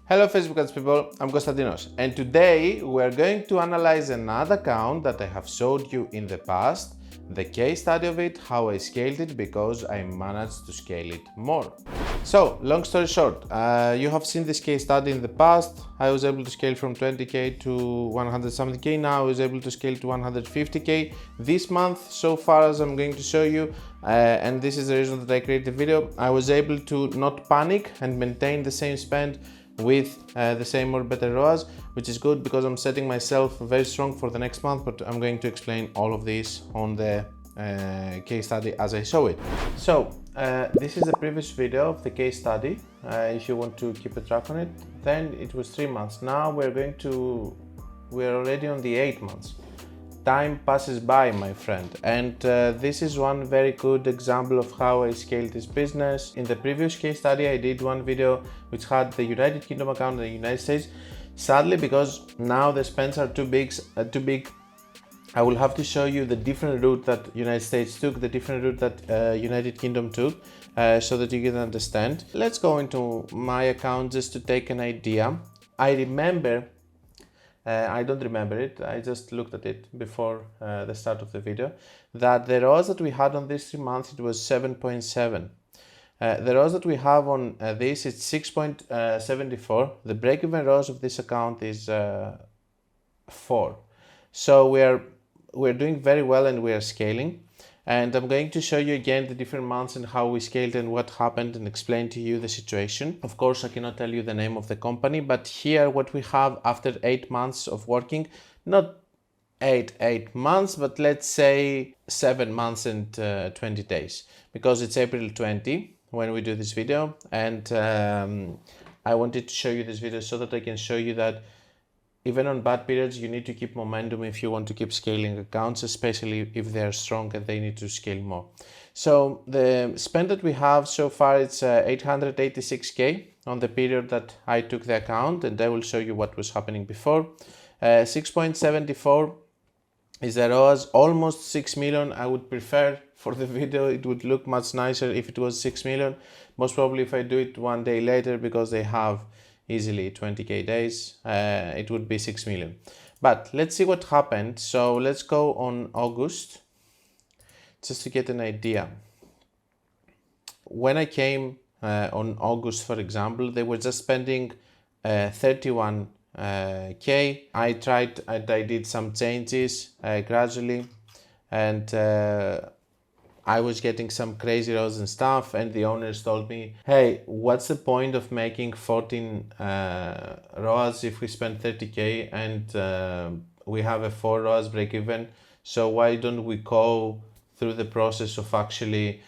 Hello Facebook ads people, I'm Konstantinos, and today we're going to analyze another account that I have showed you in the past, the case study of it, how I scaled it because I managed to scale it more. So, long story short, you have seen this case study in the past. I was able to scale from 20k to 100 something k. Now I was able to scale to 150k this month so far, as I'm going to show you, and this is the reason that I created the video. I was able to not panic and maintain the same spend with the same or better ROAS, which is good because I'm setting myself very strong for the next month, but I'm going to explain all of this on the case study as I show it. So this is the previous video of the case study. If you want to keep a track on it, then it was 3 months. Now we're already on the 8 months. Time passes by, my friend, and this is one very good example of how I scaled this business. In the previous case study, I did one video which had the United Kingdom account and the United States. Sadly, because now the spends are too big, I will have to show you the different route that United States took, the different route that United Kingdom took, so that you can understand. Let's go into my account just to take an idea. I don't remember it, I just looked at it before the start of the video, that the ROAS that we had on this 3 months, it was 7.7. The ROAS that we have on this is 6.74. The break-even ROAS of this account is 4. So we're doing very well and we are scaling. And I'm going to show you again the different months and how we scaled and what happened and explain to you the situation. Of course, I cannot tell you the name of the company, but here what we have after 8 months of working, not 8 months, but let's say 7 months and 20 days, because it's April 20 when we do this video. And I wanted to show you this video so that I can show you that even on bad periods, you need to keep momentum if you want to keep scaling accounts, especially if they're strong and they need to scale more. So the spend that we have so far, it's 886k on the period that I took the account, and I will show you what was happening before. 6.74 is the ROAS, almost 6 million. I would prefer for the video, it would look much nicer if it was 6 million. Most probably if I do it one day later, because they have easily 20k days, it would be 6 million. But let's see what happened. So let's go on August just to get an idea. When I came on August, for example, they were just spending 31k. I did some changes gradually, and I was getting some crazy ROAS and stuff, and the owners told me, hey, what's the point of making 14 ROAS if we spend 30k and we have a 4 ROAS break even? So why don't we go through the process of actually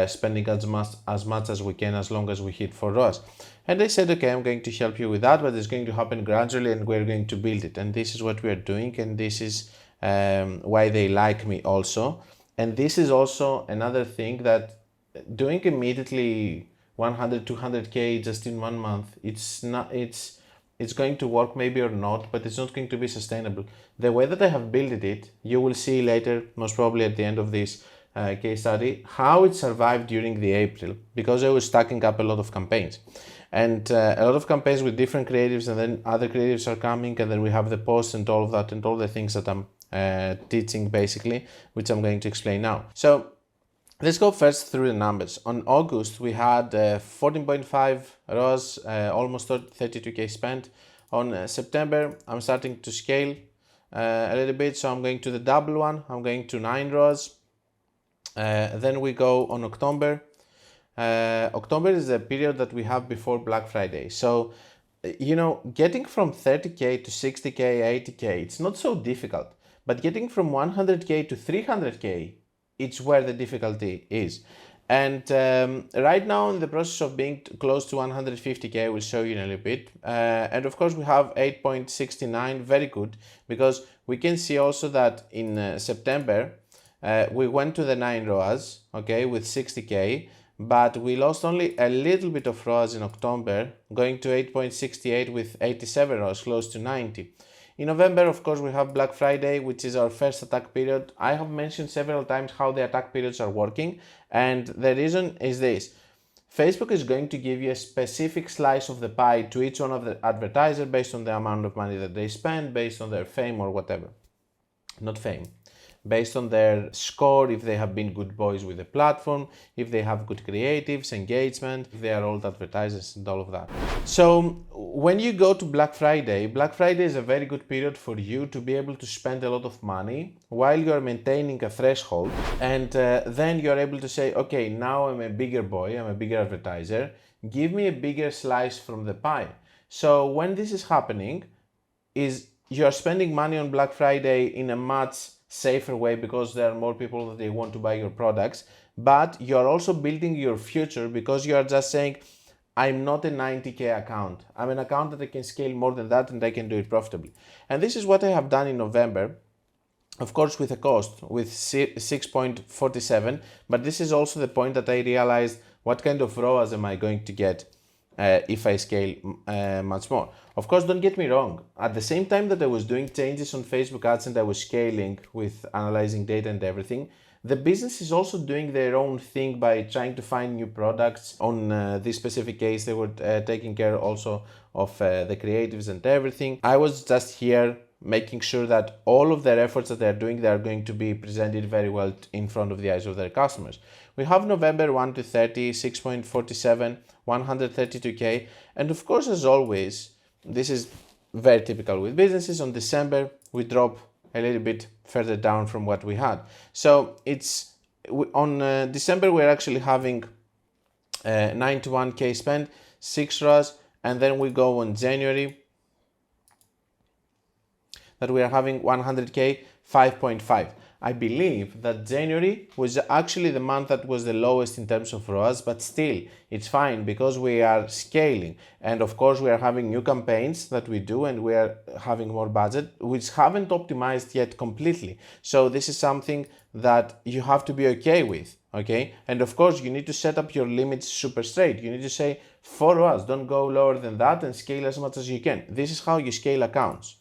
spending as much as we can, as long as we hit 4 ROAS? And I said, okay, I'm going to help you with that, but it's going to happen gradually and we're going to build it. And this is what we are doing, and this is why they like me also. And this is also another thing, that doing immediately 100, 200k just in 1 month, it's going to work maybe or not, but it's not going to be sustainable. The way that I have built it, you will see later, most probably at the end of this case study, how it survived during the April, because I was stacking up a lot of campaigns. And a lot of campaigns with different creatives, and then other creatives are coming, and then we have the posts and all of that, and all the things that I'm teaching basically, which I'm going to explain now. So let's go first through the numbers. On August, we had 14.5 ROAS, almost 32k spent. On September, I'm starting to scale a little bit, so I'm going to the double one. I'm going to 9 ROAS. Then we go on October. October is the period that we have before Black Friday. So, you know, getting from 30k to 60k, 80k, it's not so difficult. But getting from 100k to 300k, it's where the difficulty is. And right now in the process of being close to 150k, I will show you in a little bit. And of course we have 8.69, very good, because we can see also that in September, we went to the 9 ROAS, okay, with 60k, but we lost only a little bit of ROAS in October, going to 8.68 with 87 ROAS, close to 90. In November, of course, we have Black Friday, which is our first attack period. I have mentioned several times how the attack periods are working, and the reason is this. Facebook is going to give you a specific slice of the pie to each one of the advertisers based on the amount of money that they spend, based on their fame or whatever. Not fame. Based on their score, if they have been good boys with the platform, if they have good creatives, engagement, if they are old advertisers and all of that. So when you go to Black Friday is a very good period for you to be able to spend a lot of money while you're maintaining a threshold, and then you're able to say, okay, now I'm a bigger boy, I'm a bigger advertiser, give me a bigger slice from the pie. So when this is happening, is you're spending money on Black Friday in a much safer way because there are more people that they want to buy your products, but you're also building your future because you are just saying, I'm not a 90K account. I'm an account that I can scale more than that and I can do it profitably. And this is what I have done in November, of course with a cost, with 6.47, but this is also the point that I realized what kind of ROAS am I going to get if I scale much more. Of course, don't get me wrong. At the same time that I was doing changes on Facebook ads and I was scaling with analyzing data and everything, the business is also doing their own thing by trying to find new products. On this specific case, they were taking care also of the creatives and everything. I was just here making sure that all of their efforts that they're doing, they are going to be presented very well in front of the eyes of their customers. We have November 1 to 30, 6.47, 132K. And of course, as always, this is very typical with businesses. On December, we drop a little bit further down from what we had. So it's on December, we're actually having 91K spent, 6 ROAS, and then we go on January that we are having 100K, 5.5. I believe that January was actually the month that was the lowest in terms of ROAS, but still it's fine because we are scaling. And of course we are having new campaigns that we do and we are having more budget, which haven't optimized yet completely. So this is something that you have to be okay with, okay? And of course you need to set up your limits super straight. You need to say 4 ROAS, don't go lower than that and scale as much as you can. This is how you scale accounts.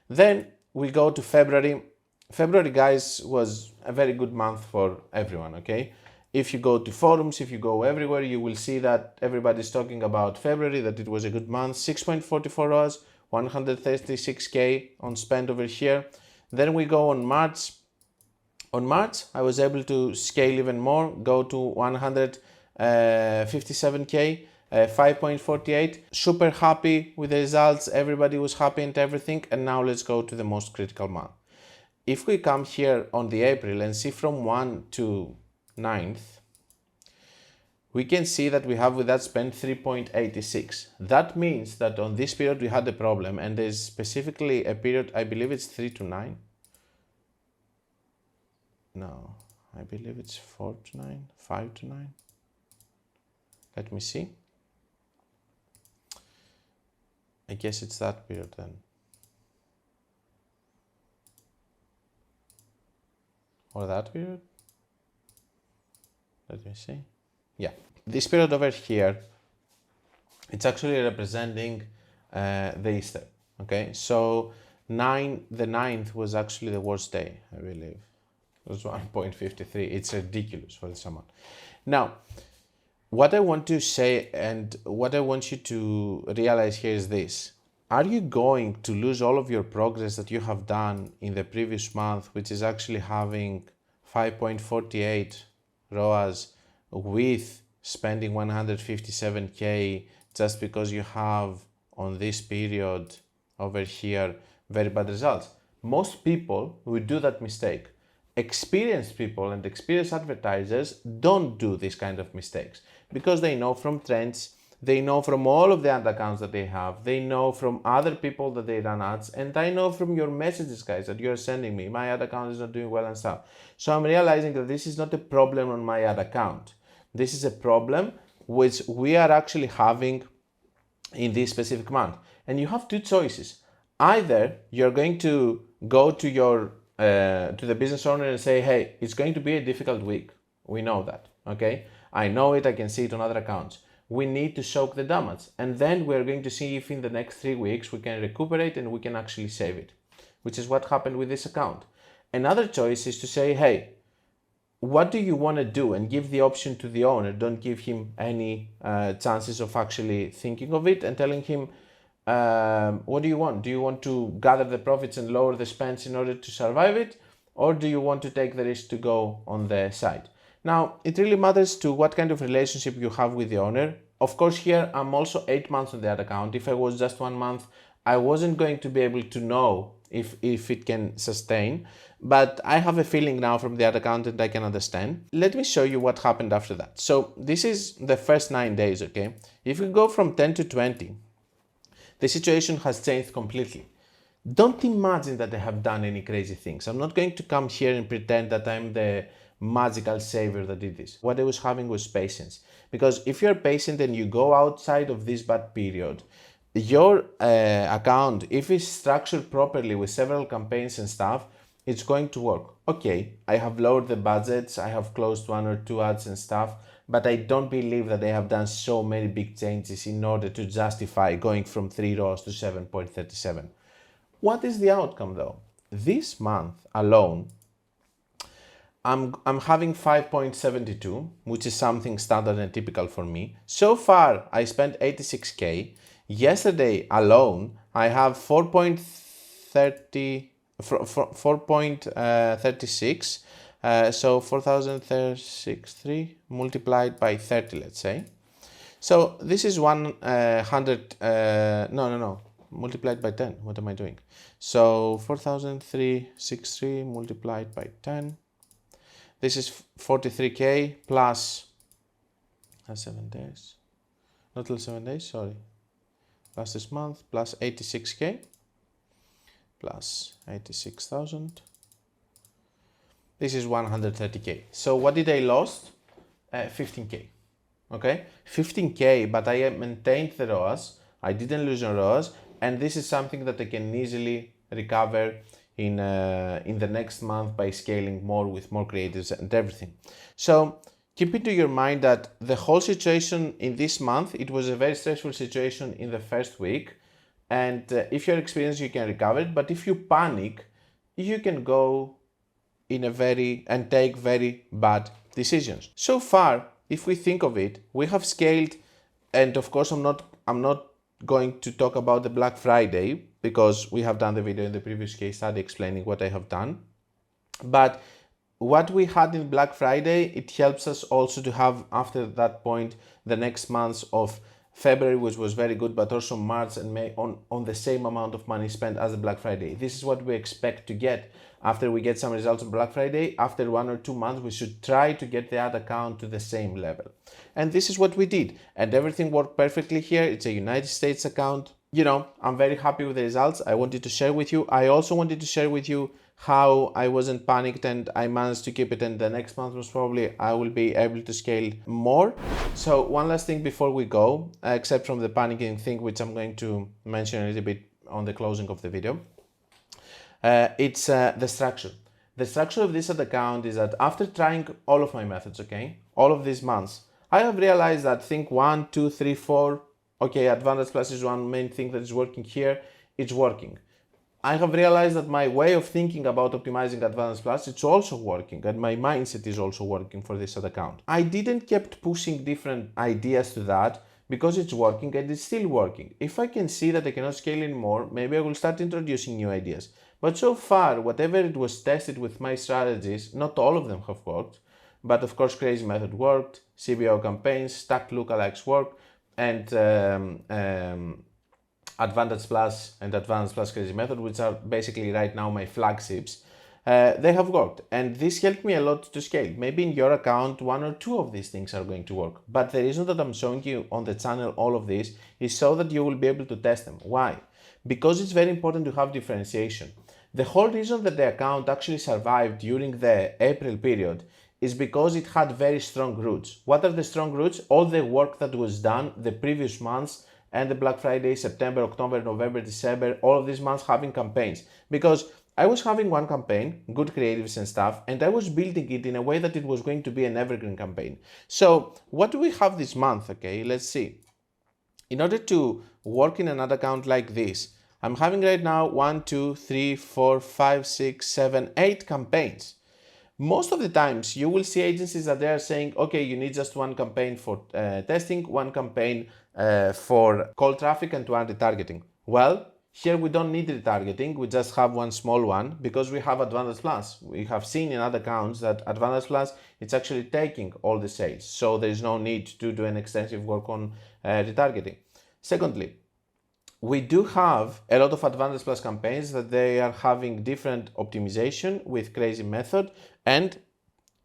Then we go to February. February, guys, was a very good month for everyone, okay? If you go to forums, if you go everywhere, you will see that everybody's talking about February, that it was a good month. 6.44 ROAS, 136K on spend over here. Then we go on March. On March, I was able to scale even more, go to 157K. 5.48. Super happy with the results. Everybody was happy and everything. And now let's go to the most critical month. If we come here on the April and see from 1 to 9th, we can see that we have with that spend 3.86. That means that on this period we had a problem, and there's specifically a period, I believe it's 3 to 9. No, I believe it's 4 to 9, 5 to 9. Let me see. I guess it's that period then. Or that period? Let me see. Yeah, this period over here, it's actually representing the Easter, okay? So the 9th was actually the worst day, I believe. It was 1.53. It's ridiculous for this amount. Now, what I want to say and what I want you to realize here is this. Are you going to lose all of your progress that you have done in the previous month, which is actually having 5.48 ROAS with spending 157K just because you have on this period over here very bad results? Most people will do that mistake. Experienced people and experienced advertisers don't do this kind of mistakes because they know from trends, they know from all of the ad accounts that they have, they know from other people that they run ads, and I know from your messages, guys, that you're sending me, my ad account is not doing well and stuff. So I'm realizing that this is not a problem on my ad account. This is a problem which we are actually having in this specific month. And you have two choices. Either you're going to go to your to the business owner and say, hey, it's going to be a difficult week. We know that, okay? I know it, I can see it on other accounts. We need to soak the damage. And then we're going to see if in the next 3 weeks we can recuperate and we can actually save it, which is what happened with this account. Another choice is to say, hey, what do you want to do, and give the option to the owner. Don't give him any chances of actually thinking of it and telling him, what do you want? Do you want to gather the profits and lower the spends in order to survive it? Or do you want to take the risk to go on the side? Now, it really matters to what kind of relationship you have with the owner. Of course, here I'm also 8 months on that account. If I was just 1 month, I wasn't going to be able to know if it can sustain. But I have a feeling now from the ad account and I can understand. Let me show you what happened after that. So this is the first 9 days, okay? If we go from 10 to 20, the situation has changed completely. Don't imagine that I have done any crazy things. I'm not going to come here and pretend that I'm the magical savior that did this. What I was having was patience. Because if you're patient and you go outside of this bad period, your account, if it's structured properly with several campaigns and stuff, it's going to work. Okay, I have lowered the budgets, I have closed 1 or 2 ads and stuff, but I don't believe that they have done so many big changes in order to justify going from 3 ROAS to 7.37. What is the outcome though? This month alone, I'm having 5.72, which is something standard and typical for me. So far, I spent 86K. Yesterday alone, I have 4.36. So 4,063 multiplied by 30, let's say. So this is 100, multiplied by 10. What am I doing? So 4,363 multiplied by 10. This is 43K plus 7 days. Not till 7 days, sorry. Plus this month, plus 86K, plus 86,000. This is 130K. So what did I lost? 15K. Okay, 15K, but I maintained the ROAS. I didn't lose on ROAS, and this is something that I can easily recover in the next month by scaling more with more creatives and everything. So keep into your mind that the whole situation in this month, it was a very stressful situation in the first week, and if you're experienced, you can recover it. But if you panic, you can go in and take very bad decisions. So far, if we think of it, we have scaled, and of course I'm not going to talk about the Black Friday because we have done the video in the previous case study explaining what I have done. But what we had in Black Friday, it helps us also to have after that point the next months of February, which was very good, but also March and May on the same amount of money spent as the Black Friday. This is what we expect to get after we get some results on Black Friday. After 1 or 2 months, we should try to get the ad account to the same level. And this is what we did. And everything worked perfectly here. It's a United States account. You know, I'm very happy with the results. I wanted to share with you. I also wanted to share with you how I wasn't panicked and I managed to keep it, and the next month most probably I will be able to scale more. So one last thing before we go, except from the panicking thing, which I'm going to mention a little bit on the closing of the video, it's the structure. The structure of this ad account is that after trying all of my methods, okay, all of these months, I have realized that think 1, 2, 3, 4, okay, Advantage Plus is one main thing that is working here, it's working. I have realized that my way of thinking about optimizing Advantage Plus, it's also working, and my mindset is also working for this ad account. I didn't keep pushing different ideas to that because it's working and it's still working. If I can see that I cannot scale anymore, maybe I will start introducing new ideas. But so far, whatever it was tested with my strategies, not all of them have worked. But of course, Crazy Method worked, CBO campaigns, stacked lookalikes worked, and Advantage Plus and Advantage Plus Crazy Method, which are basically right now my flagships, they have worked. And this helped me a lot to scale. Maybe in your account, 1 or 2 of these things are going to work. But the reason that I'm showing you on the channel all of this is so that you will be able to test them. Why? Because it's very important to have differentiation. The whole reason that the account actually survived during the April period is because it had very strong roots. What are the strong roots? All the work that was done the previous months and the Black Friday, September, October, November, December, all of these months having campaigns. Because I was having one campaign, good creatives and stuff, and I was building it in a way that it was going to be an evergreen campaign. So what do we have this month? Okay, let's see. In order to work in an ad account like this, I'm having right now 1, 2, 3, 4, 5, 6, 7, 8 campaigns. Most of the times you will see agencies that they are saying, okay, you need just one campaign for testing, one campaign for cold traffic, and one retargeting. Well, here we don't need retargeting, we just have one small one because we have Advantage Plus. We have seen in other accounts that Advantage Plus, it's actually taking all the sales, so there is no need to do an extensive work on retargeting. Secondly, we do have a lot of Advantage Plus campaigns that they are having different optimization with crazy method and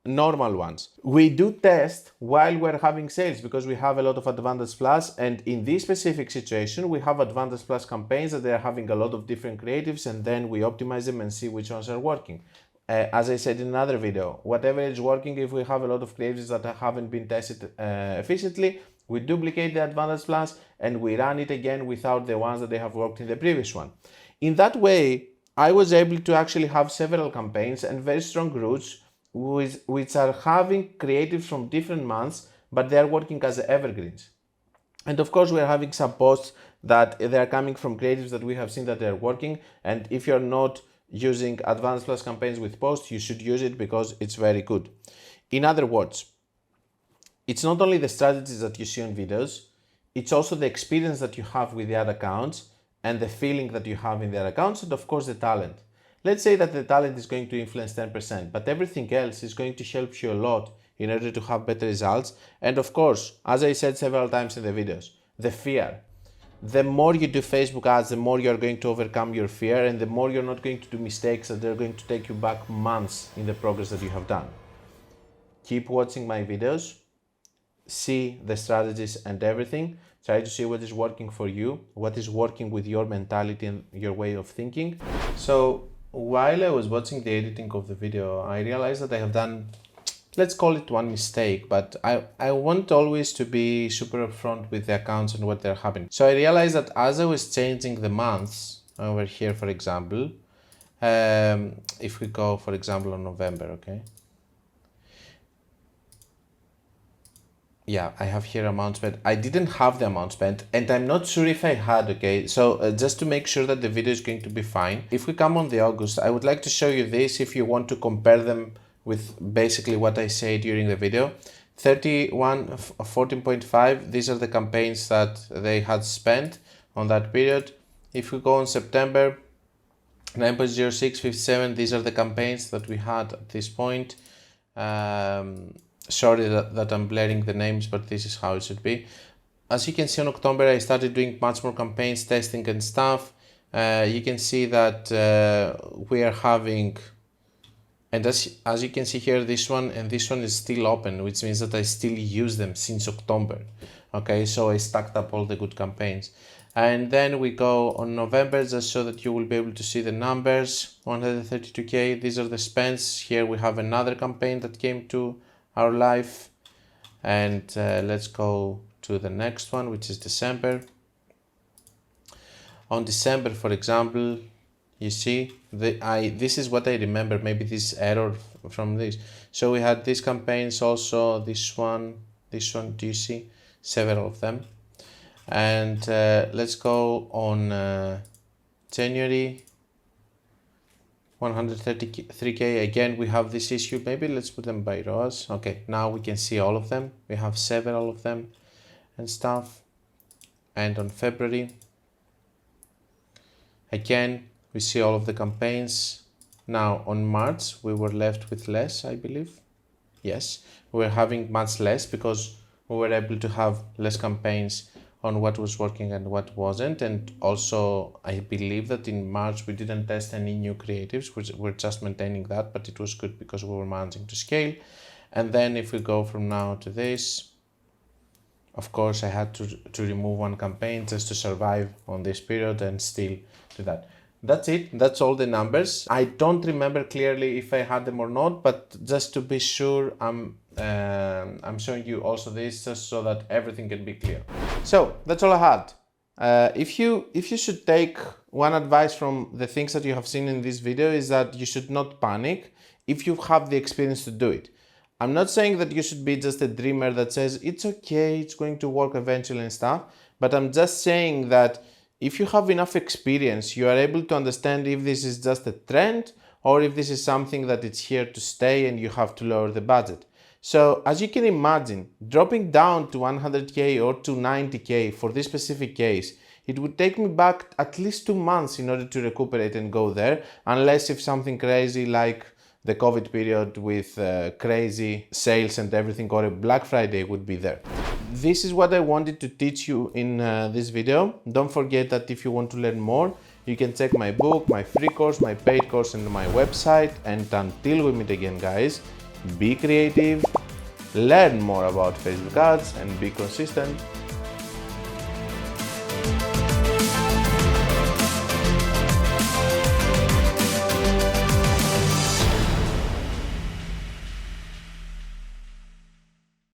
normal ones. We do test while we're having sales because we have a lot of Advantage Plus, and in this specific situation we have Advantage Plus campaigns that they are having a lot of different creatives, and then we optimize them and see which ones are working. As I said in another video, whatever is working, if we have a lot of creatives that haven't been tested efficiently, we duplicate the Advantage Plus and we run it again without the ones that they have worked in the previous one. In that way, I was able to actually have several campaigns and very strong routes which are having creatives from different months, but they are working as evergreens. And of course, we are having some posts that they are coming from creatives that we have seen that they are working. And if you're not using Advantage Plus campaigns with posts, you should use it because it's very good. In other words, it's not only the strategies that you see on videos, it's also the experience that you have with the other accounts and the feeling that you have in the other accounts, and of course the talent. Let's say that the talent is going to influence 10%, but everything else is going to help you a lot in order to have better results. And of course, as I said several times in the videos, the fear. The more you do Facebook ads, the more you're going to overcome your fear, and the more you're not going to do mistakes that are going to take you back months in the progress that you have done. Keep watching my videos, see the strategies and everything, try to see what is working for you, what is working with your mentality and your way of thinking. So while I was watching the editing of the video, I realized that I have done, let's call it one mistake, but I want always to be super upfront with the accounts and what they're happening. So I realized that as I was changing the months over here, for example, if we go, for example, on November, okay? Yeah, I have here amount spent. I didn't have the amount spent, and I'm not sure if I had, okay? So just to make sure that the video is going to be fine, if we come on the August, I would like to show you this if you want to compare them with basically what I say during the video. 31, 14.5, these are the campaigns that they had spent on that period. If we go on September, 9.06, 57, these are the campaigns that we had at this point. Sorry that I'm blurring the names, but this is how it should be. As you can see, on October, I started doing much more campaigns, testing and stuff. You can see that we are having, and as you can see here, this one and this one is still open, which means that I still use them since October. Okay, so I stacked up all the good campaigns. And then we go on November, just so that you will be able to see the numbers. 132K, these are the spends. Here we have another campaign that came to our life, and let's go to the next one, which is December. On December, for example, you see this is what I remember, maybe this error from this. So we had these campaigns also, this one, do you see? Several of them. And let's go on January. 133K, again we have this issue. Maybe let's put them by rows. Okay, now we can see all of them. We have several of them and stuff. And on February, again we see all of the campaigns. Now on March we were left with less, I believe. Yes, we were having much less because we were able to have less campaigns on what was working and what wasn't. And also I believe that in March we didn't test any new creatives, we're just maintaining that, but it was good because we were managing to scale. And then if we go from now to this, of course I had to remove one campaign just to survive on this period and still do that. That's it, that's all the numbers. I don't remember clearly if I had them or not, but just to be sure, I'm showing you also this just so that everything can be clear. So that's all I had. If you should take one advice from the things that you have seen in this video, is that you should not panic if you have the experience to do it. I'm not saying that you should be just a dreamer that says it's okay, it's going to work eventually and stuff, but I'm just saying that if you have enough experience, you are able to understand if this is just a trend or if this is something that it's here to stay and you have to lower the budget. So as you can imagine, dropping down to 100k or to 90k for this specific case, it would take me back at least 2 months in order to recuperate and go there, unless if something crazy like the COVID period with crazy sales and everything, or a Black Friday would be there. This is what I wanted to teach you in this video. Don't forget that if you want to learn more, you can check my book, my free course, my paid course and my website. And until we meet again, guys, be creative, learn more about Facebook ads and be consistent.